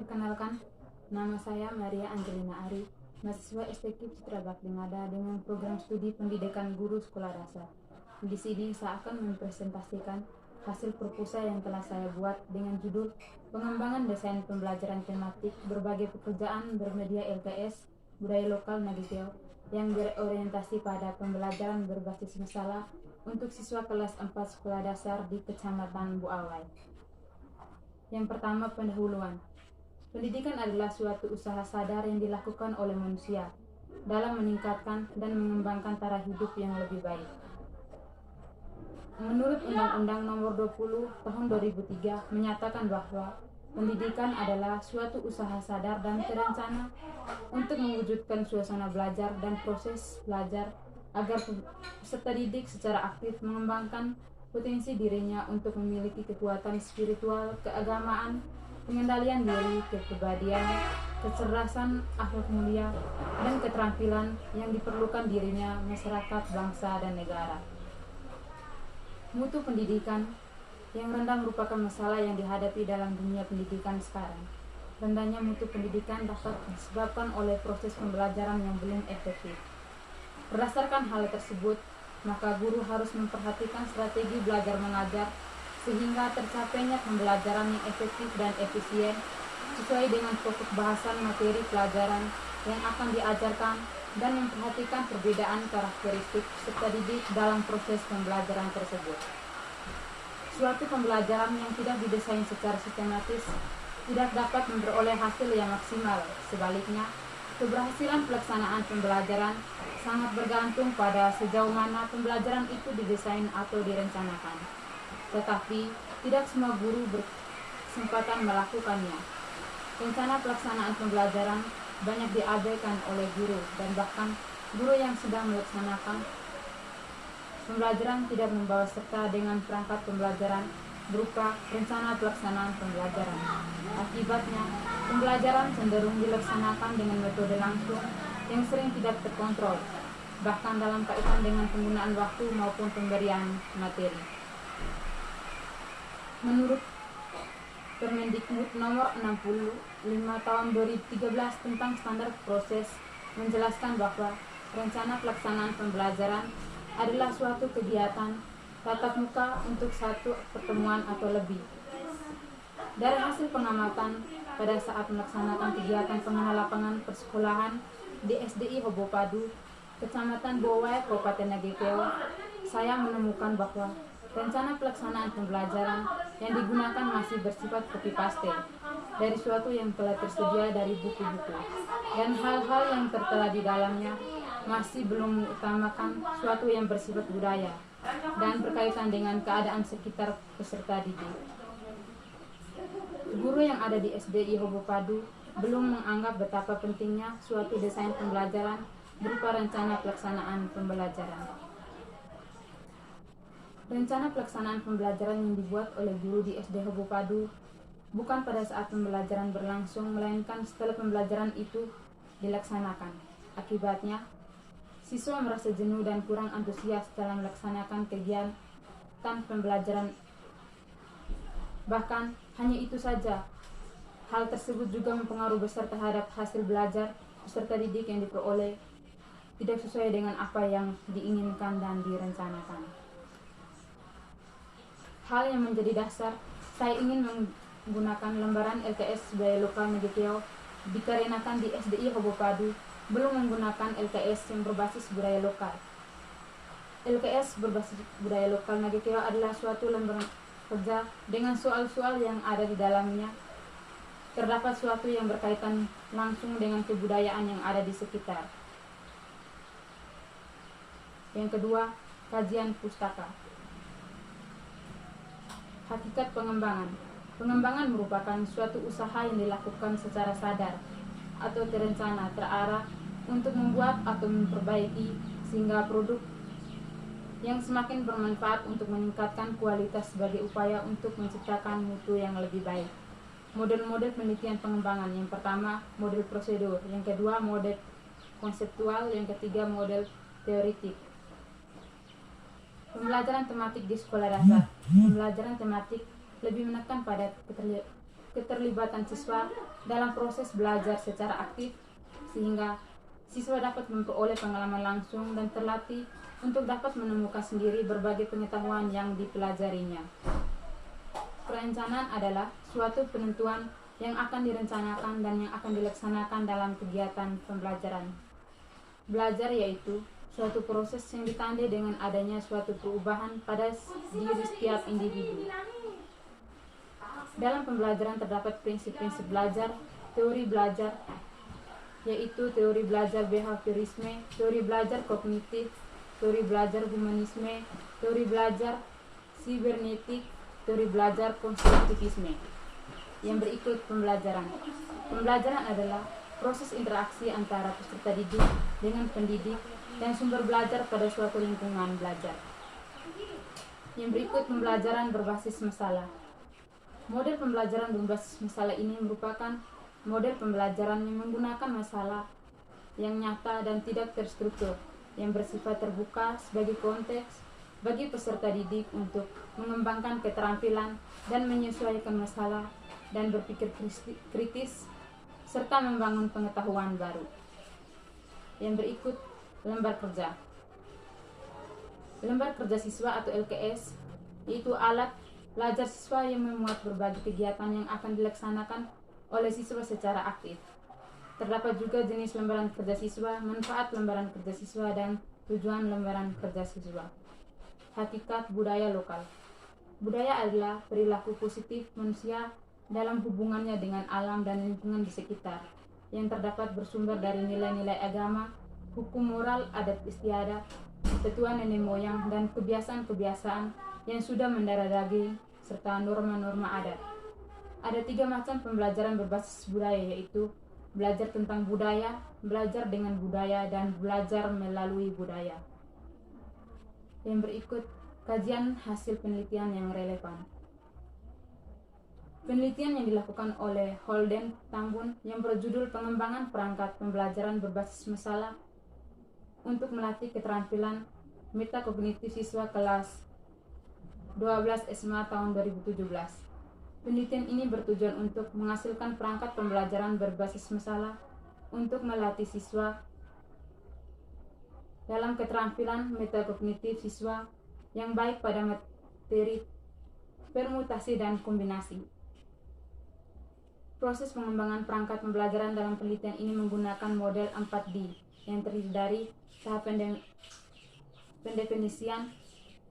Perkenalkan, nama saya Maria Angelina Ari, mahasiswa STQ Citra Bakti Ngada dengan program studi pendidikan guru sekolah dasar. Di sini saya akan mempresentasikan hasil proposal yang telah saya buat dengan judul Pengembangan Desain Pembelajaran Tematik Berbagai Pekerjaan Bermedia LPS Budaya Lokal Nagiteo yang berorientasi pada pembelajaran berbasis masalah untuk siswa kelas 4 sekolah dasar di Kecamatan Buawai. Yang pertama, pendahuluan. Pendidikan adalah suatu usaha sadar yang dilakukan oleh manusia dalam meningkatkan dan mengembangkan taraf hidup yang lebih baik. Menurut Undang-Undang Nomor 20 Tahun 2003 menyatakan bahwa pendidikan adalah suatu usaha sadar dan terencana untuk mewujudkan suasana belajar dan proses belajar agar peserta didik secara aktif mengembangkan potensi dirinya untuk memiliki kekuatan spiritual, keagamaan, pengendalian diri, kepribadian, kecerdasan, akhlak mulia, dan keterampilan yang diperlukan dirinya, masyarakat, bangsa, dan negara. Mutu pendidikan yang rendah merupakan masalah yang dihadapi dalam dunia pendidikan sekarang. Rendahnya mutu pendidikan dapat disebabkan oleh proses pembelajaran yang belum efektif. Berdasarkan hal tersebut, maka guru harus memperhatikan strategi belajar mengajar sehingga tercapainya pembelajaran yang efektif dan efisien sesuai dengan pokok bahasan materi pelajaran yang akan diajarkan dan memperhatikan perbedaan karakteristik peserta didik dalam proses pembelajaran tersebut. Suatu pembelajaran yang tidak didesain secara sistematis tidak dapat memperoleh hasil yang maksimal. Sebaliknya, keberhasilan pelaksanaan pembelajaran sangat bergantung pada sejauh mana pembelajaran itu didesain atau direncanakan. Tetapi, tidak semua guru berkesempatan melakukannya. Rencana pelaksanaan pembelajaran banyak diabaikan oleh guru dan bahkan guru yang sedang melaksanakan pembelajaran tidak membawa serta dengan perangkat pembelajaran berupa rencana pelaksanaan pembelajaran. Akibatnya, pembelajaran cenderung dilaksanakan dengan metode langsung yang sering tidak terkontrol, bahkan dalam kaitan dengan penggunaan waktu maupun pemberian materi. Menurut Permendikbud Nomor 65 Tahun 2013 tentang standar proses menjelaskan bahwa rencana pelaksanaan pembelajaran adalah suatu kegiatan tatap muka untuk satu pertemuan atau lebih. Dari hasil pengamatan pada saat melaksanakan kegiatan pengenal lapangan persekolahan di SDI Hobopadu, Kecamatan Buawai, Kabupaten Nagiteo, saya menemukan bahwa rencana pelaksanaan pembelajaran yang digunakan masih bersifat copy-paste dari suatu yang telah tersedia dari buku-buku, dan hal-hal yang tertera di dalamnya masih belum mengutamakan suatu yang bersifat budaya dan berkaitan dengan keadaan sekitar peserta didik. Guru yang ada di SDI Hobopadu belum menganggap betapa pentingnya suatu desain pembelajaran berupa rencana pelaksanaan pembelajaran. Rencana pelaksanaan pembelajaran yang dibuat oleh guru di SD Hobopadu bukan pada saat pembelajaran berlangsung, melainkan setelah pembelajaran itu dilaksanakan. Akibatnya, siswa merasa jenuh dan kurang antusias dalam melaksanakan kegiatan pembelajaran. Bahkan, hanya itu saja, hal tersebut juga mempengaruhi besar terhadap hasil belajar peserta didik yang diperoleh tidak sesuai dengan apa yang diinginkan dan direncanakan. Hal yang menjadi dasar saya ingin menggunakan lembaran LKS Budaya Lokal Nagiteo dikarenakan di SDI Hobopadu belum menggunakan LKS yang berbasis budaya lokal. LKS berbasis budaya lokal Nagiteo adalah suatu lembaran kerja dengan soal-soal yang ada di dalamnya. Terdapat suatu yang berkaitan langsung dengan kebudayaan yang ada di sekitar. Yang kedua, kajian pustaka. Hakikat pengembangan. Pengembangan merupakan suatu usaha yang dilakukan secara sadar atau terencana terarah untuk membuat atau memperbaiki sehingga produk yang semakin bermanfaat untuk meningkatkan kualitas sebagai upaya untuk menciptakan mutu yang lebih baik. Model-model penelitian pengembangan. Yang pertama, model prosedur. Yang kedua, model konseptual. Yang ketiga, model teoritik. Pembelajaran tematik di sekolah dasar. Pembelajaran tematik lebih menekan pada keterlibatan siswa dalam proses belajar secara aktif, sehingga siswa dapat memperoleh pengalaman langsung dan terlatih untuk dapat menemukan sendiri berbagai pengetahuan yang dipelajarinya. Perencanaan adalah suatu penentuan yang akan direncanakan dan yang akan dilaksanakan dalam kegiatan pembelajaran. Belajar yaitu suatu proses yang ditandai dengan adanya suatu perubahan pada diri setiap individu. Dalam pembelajaran terdapat prinsip-prinsip belajar, teori belajar, yaitu teori belajar behaviorisme, teori belajar kognitif, teori belajar humanisme, teori belajar sibernetik, teori belajar konstruktivisme. Yang berikut pembelajaran. Pembelajaran adalah proses interaksi antara peserta didik dengan pendidik dan sumber belajar pada suatu lingkungan belajar. Yang berikut pembelajaran berbasis masalah. Model pembelajaran berbasis masalah ini merupakan model pembelajaran yang menggunakan masalah yang nyata dan tidak terstruktur, yang bersifat terbuka sebagai konteks bagi peserta didik untuk mengembangkan keterampilan dan menyesuaikan masalah dan berpikir kritis serta membangun pengetahuan baru. Yang berikut lembar kerja. Lembar kerja siswa atau LKS yaitu alat belajar siswa yang memuat berbagai kegiatan yang akan dilaksanakan oleh siswa secara aktif. Terdapat juga jenis lembaran kerja siswa, manfaat lembaran kerja siswa, dan tujuan lembaran kerja siswa. Hakikat budaya lokal. Budaya adalah perilaku positif manusia dalam hubungannya dengan alam dan lingkungan di sekitar, yang terdapat bersumber dari nilai-nilai agama, hukum moral adat istiadat, petua nenek moyang, dan kebiasaan-kebiasaan yang sudah mendarah daging, serta norma-norma adat. Ada 3 macam pembelajaran berbasis budaya, yaitu belajar tentang budaya, belajar dengan budaya, dan belajar melalui budaya. Yang berikut kajian hasil penelitian yang relevan. Penelitian yang dilakukan oleh Holden Tambun yang berjudul Pengembangan Perangkat Pembelajaran Berbasis Masalah untuk melatih keterampilan metakognitif siswa kelas 12 SMA tahun 2017. Penelitian ini bertujuan untuk menghasilkan perangkat pembelajaran berbasis masalah untuk melatih siswa dalam keterampilan metakognitif siswa yang baik pada materi permutasi dan kombinasi. Proses pengembangan perangkat pembelajaran dalam penelitian ini menggunakan model 4D yang terdiri dari tahap pendefinisian,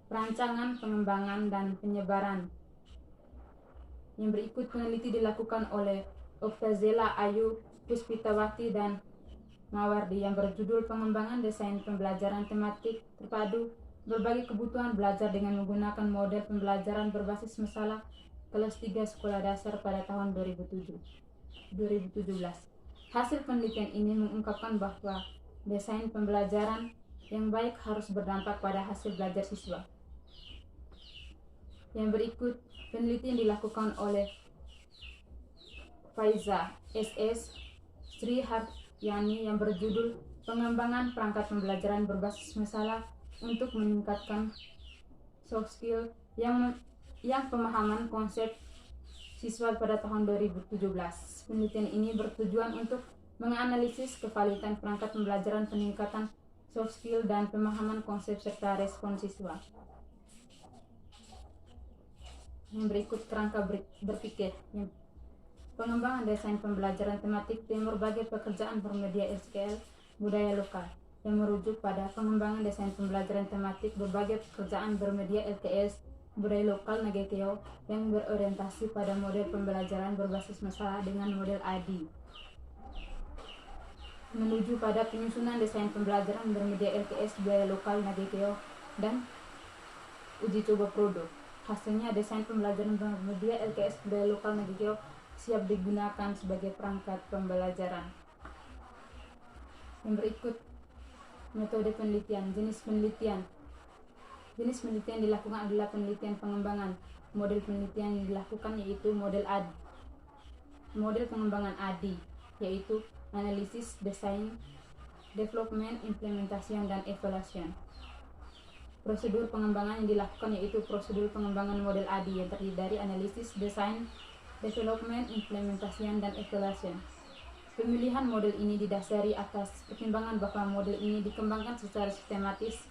perancangan, pengembangan, dan penyebaran. Yang berikut peneliti dilakukan oleh Oktazela Ayu, Puspitawati, dan Mawardi yang berjudul Pengembangan Desain Pembelajaran Tematik Terpadu Berbagai Kebutuhan Belajar dengan menggunakan model pembelajaran berbasis masalah kelas 3 sekolah dasar pada tahun 2017. Hasil penelitian ini mengungkapkan bahwa desain pembelajaran yang baik harus berdampak pada hasil belajar siswa. Yang berikut penelitian dilakukan oleh Faiza SS Sri Haryani yang berjudul Pengembangan Perangkat Pembelajaran Berbasis Masalah untuk meningkatkan soft skill yang pemahaman konsep siswa pada tahun 2017. Penelitian ini bertujuan untuk menganalisis kevalitan perangkat pembelajaran, peningkatan soft skill, dan pemahaman konsep serta respon siswa. Yang berikut kerangka berpikir. Pengembangan desain pembelajaran tematik tim berbagai pekerjaan bermedia SKL budaya lokal yang merujuk pada pengembangan desain pembelajaran tematik berbagai pekerjaan bermedia LKS budaya lokal Nageteo yang berorientasi pada model pembelajaran berbasis masalah dengan model ADI. Menuju pada penyusunan desain pembelajaran bermedia LKS budaya lokal Nageteo dan uji coba produk. Hasilnya desain pembelajaran bermedia LKS budaya lokal Nageteo siap digunakan sebagai perangkat pembelajaran. Yang berikut metode penelitian, jenis penelitian. Jenis penelitian dilakukan adalah penelitian pengembangan. Model penelitian yang dilakukan yaitu model ADI. Model pengembangan ADI yaitu analisis, desain, development, implementation, dan evaluation. Prosedur pengembangan yang dilakukan yaitu prosedur pengembangan model ADI yang terdiri dari analisis, desain, development, implementasian, dan evaluation. Pemilihan model ini didasari atas pertimbangan bahwa model ini dikembangkan secara sistematis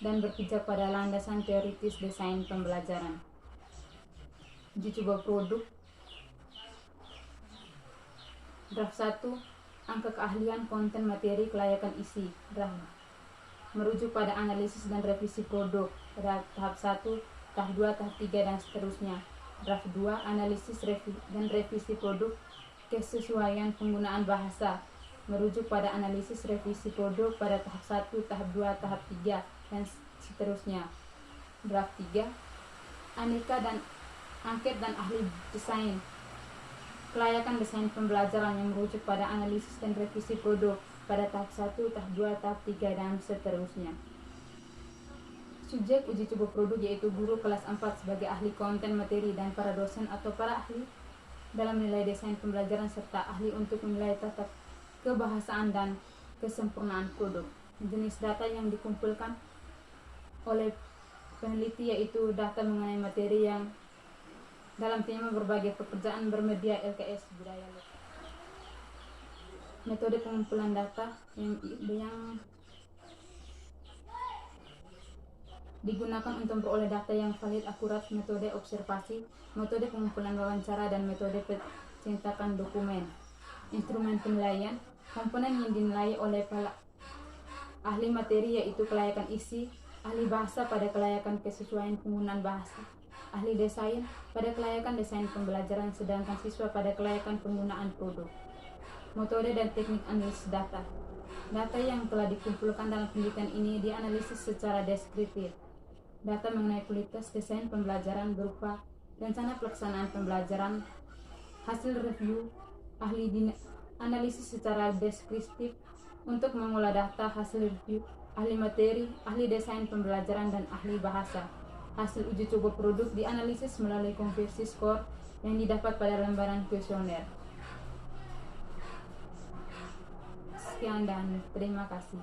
dan berpijak pada landasan teoritis desain pembelajaran. Uji coba produk. Draft 1, angka keahlian, konten, materi, kelayakan isi. Draft merujuk pada analisis dan revisi produk. Tahap 1, tahap 2, tahap 3, dan seterusnya. Draft 2, analisis dan revisi produk, kesesuaian penggunaan bahasa. Merujuk pada analisis revisi produk pada tahap 1, tahap 2, tahap 3, dan seterusnya. Draft 3, aneka dan angket dan ahli desain. Kelayakan desain pembelajaran yang merujuk pada analisis dan revisi produk pada tahap 1, tahap 2, tahap 3, dan seterusnya. Subjek uji coba produk yaitu guru kelas 4 sebagai ahli konten materi dan para dosen atau para ahli dalam menilai desain pembelajaran serta ahli untuk menilai tata kebahasaan dan kesempurnaan produk. Jenis data yang dikumpulkan oleh peneliti yaitu data mengenai materi yang dalam tema berbagai pekerjaan bermedia LKS budaya lokal. Metode pengumpulan data yang digunakan untuk memperoleh data yang valid, akurat, metode observasi, metode pengumpulan wawancara, dan metode pencetakan dokumen. Instrumen penilaian, komponen yang dinilai oleh ahli materi yaitu kelayakan isi, ahli bahasa pada kelayakan kesesuaian penggunaan bahasa, ahli desain pada kelayakan desain pembelajaran, sedangkan siswa pada kelayakan penggunaan produk. Metode dan teknik analisis data. Data yang telah dikumpulkan dalam penelitian ini dianalisis secara deskriptif. Data mengenai kualitas desain pembelajaran berupa rencana pelaksanaan pembelajaran, hasil review, ahli analisis secara deskriptif untuk mengolah data, hasil review, ahli materi, ahli desain pembelajaran, dan ahli bahasa. Hasil uji coba produk dianalisis melalui konversi skor yang didapat pada lembaran kuesioner. Sekian dan terima kasih.